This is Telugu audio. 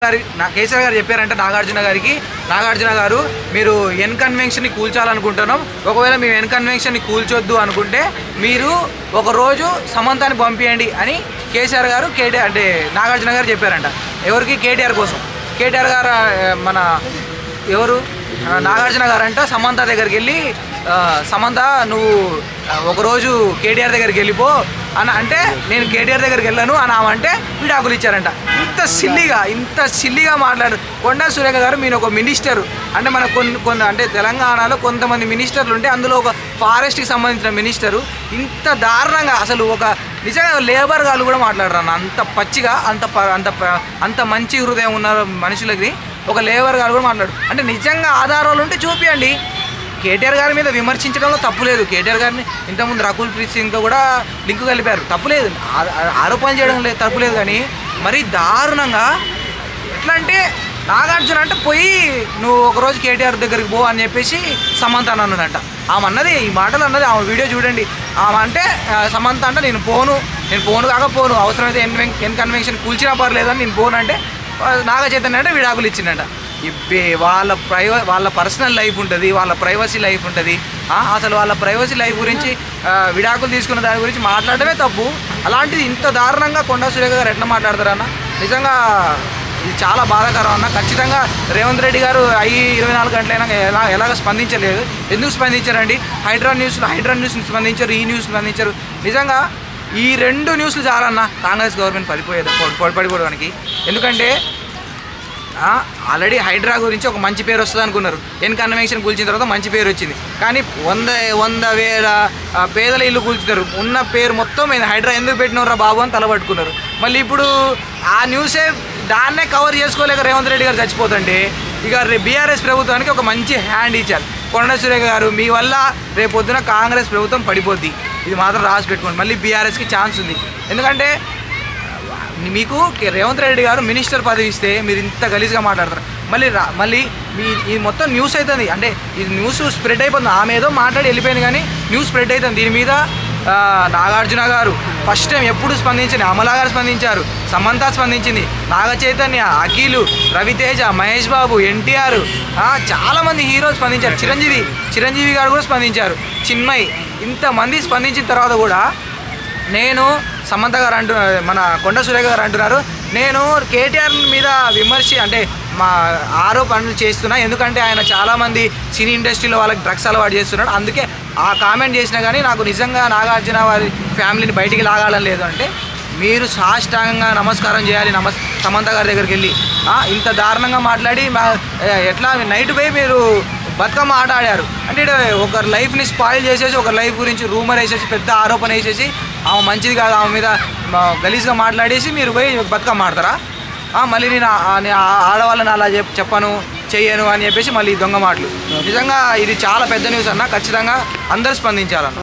కేసీఆర్ గారు చెప్పారంటే నాగార్జున గారికి, నాగార్జున గారు మీరు ఎన్ కన్వెన్షన్ని కూల్చాలనుకుంటున్నాం, ఒకవేళ మేము ఎన్ కన్వెన్షన్ని కూల్చొద్దు అనుకుంటే మీరు ఒకరోజు సమంతాన్ని పంపించండి అని కేసీఆర్ గారు అంటే నాగార్జున గారు చెప్పారంట. ఎవరికి? కేటీఆర్ కోసం. కేటీఆర్ గారు మన ఎవరు నాగార్జున గారు అంట సమంత దగ్గరికి వెళ్ళి, సమంత నువ్వు ఒకరోజు కేటీఆర్ దగ్గరికి వెళ్ళిపో అని అంటే, నేను కేటీఆర్ దగ్గరికి వెళ్ళాను అని ఆమంటే విడాకులు ఇచ్చారంట. ఇంత సిల్లిగా మాట్లాడు కొండా సురేఖ గారు. మీరు ఒక మినిస్టరు అంటే మన కొన్ని అంటే తెలంగాణలో కొంతమంది మినిస్టర్లు ఉంటే అందులో ఒక ఫారెస్ట్కి సంబంధించిన మినిస్టరు ఇంత దారుణంగా అసలు ఒక నిజంగా లేబర్ గారు కూడా మాట్లాడరు అంత పచ్చిగా, అంత మంచి హృదయం ఉన్న మనుషులకి ఒక లేబర్ గారు కూడా మాట్లాడు అంటే నిజంగా ఆధారాలు ఉంటే చూపియండి. కేటీఆర్ గారి మీద విమర్శించడంలో తప్పులేదు. కేటీఆర్ గారిని ఇంతకుముందు రకుల్ ప్రీత్ సింగ్తో కూడా లింకు కలిపారు, తప్పులేదు. ఆరోపణ చేయడం లేదు, తప్పులేదు. కానీ మరీ దారుణంగా ఎట్లా అంటే నాగార్జున అంటే పోయి నువ్వు ఒకరోజు కేటీఆర్ దగ్గరికి పో అని చెప్పేసి సమంత అన్నదంట. ఆమె అన్నది ఈ మాటలు అన్నది, ఆమె వీడియో చూడండి. ఆమె అంటే సమంత అంటే నేను పోను కాకపోను, అవసరమైతే ఎన్ కన్వెన్షన్ కూల్చినా పర్లేదు అని నేను పోను అంటే నాగ చైతన్య అంటే విడాకులు ఇచ్చిందంట. ఇబ్బే వాళ్ళ పర్సనల్ లైఫ్ ఉంటుంది, వాళ్ళ ప్రైవసీ లైఫ్ ఉంటుంది. అసలు వాళ్ళ ప్రైవసీ లైఫ్ గురించి విడాకులు తీసుకున్న దాని గురించి మాట్లాడమే తప్పు. అలాంటిది ఇంత దారుణంగా కొండా సురేఖ గారు ఎట్లా మాట్లాడతారన్న? నిజంగా ఇది చాలా బాధాకరం అన్న. ఖచ్చితంగా రేవంత్ రెడ్డి గారు 24 గంటలైనా ఎలాగ స్పందించలేదు. ఎందుకు స్పందించారండి? హైడ్రా న్యూస్ని స్పందించారు, ఈ న్యూస్ స్పందించారు. నిజంగా ఈ 2 న్యూస్లు చాలన్నా కాంగ్రెస్ గవర్నమెంట్ పడిపోవడానికి. ఎందుకంటే ఆల్రెడీ హైడ్రా గురించి ఒక మంచి పేరు వస్తుంది అనుకున్నారు. ఎన్ కన్వెన్షన్ కూల్చిన తర్వాత మంచి పేరు వచ్చింది. కానీ 100,000 పేదల ఇల్లు కూల్చుతారు, ఉన్న పేరు మొత్తం హైడ్రా ఎందుకు పెట్టినవరా బాబు అని తలపట్టుకున్నారు. మళ్ళీ ఇప్పుడు ఆ న్యూసే దాన్నే కవర్ చేసుకోలేక రేవంత్ రెడ్డి గారు చచ్చిపోతుంటే ఇక బీఆర్ఎస్ ప్రభుత్వానికి ఒక మంచి హ్యాండ్ ఇచ్చారు. కొండా సురేఖ గారు మీ వల్ల రేపొద్దున కాంగ్రెస్ ప్రభుత్వం పడిపోద్ది, ఇది మాత్రం రాసి పెట్టుకోండి. మళ్ళీ బీఆర్ఎస్కి ఛాన్స్ ఉంది. ఎందుకంటే మీకు రేవంత్ రెడ్డి గారు మినిస్టర్ పదవి ఇస్తే మీరు ఇంత గలీజ్గా మాట్లాడతారు. మళ్ళీ ఈ మొత్తం న్యూస్ అవుతుంది అంటే ఈ న్యూస్ స్ప్రెడ్ అయిపోతుంది. ఆమె ఏదో మాట్లాడి వెళ్ళిపోయింది కానీ న్యూస్ స్ప్రెడ్ అవుతుంది. దీని మీద నాగార్జున గారు ఫస్ట్ టైం ఎప్పుడు స్పందించింది, అమలా గారు స్పందించారు, సమంత స్పందించింది, నాగ చైతన్య, అఖిలు, రవితేజ, మహేష్ బాబు, ఎన్టీఆర్, చాలామంది హీరోలు స్పందించారు. చిరంజీవి గారు కూడా స్పందించారు, చిన్మయ్, ఇంతమంది స్పందించిన తర్వాత కూడా నేను సమంత గారు మన కొండా సురేఖ గారు అంటున్నారు నేను కేటీఆర్ మీద అంటే మా ఆరోపణలు చేస్తున్నా, ఎందుకంటే ఆయన చాలామంది సినీ ఇండస్ట్రీలో వాళ్ళకి డ్రగ్స్ అలవాటు చేస్తున్నాడు, అందుకే ఆ కామెంట్ చేసినా కానీ నాకు నిజంగా నాగార్జున వారి ఫ్యామిలీని బయటికి లాగాలని లేదు అంటే మీరు సాష్టాంగంగా నమస్కారం చేయాలి సమంత గారి దగ్గరికి వెళ్ళి. ఇంత దారుణంగా మాట్లాడి ఎట్లా నైట్ పోయి మీరు బతుకమ్మ ఆట ఆడారు అంటే ఒకరి లైఫ్ని స్పాయిల్ చేసేసి ఒకరి లైఫ్ గురించి రూమర్ వేసేసి పెద్ద ఆరోపణ వేసేసి ఆమె మంచిది కాదు, ఆమె మీద గలీజ్గా మాట్లాడేసి మీరు పోయి బతుకమ్మ ఆడతారా? మళ్ళీ నేను ఆడవాళ్ళని అలా చెప్పను చెయ్యను అని చెప్పేసి మళ్ళీ దొంగ మాటలు. నిజంగా ఇది చాలా పెద్ద న్యూస్ అన్న, ఖచ్చితంగా అందరూ స్పందించాలన్న.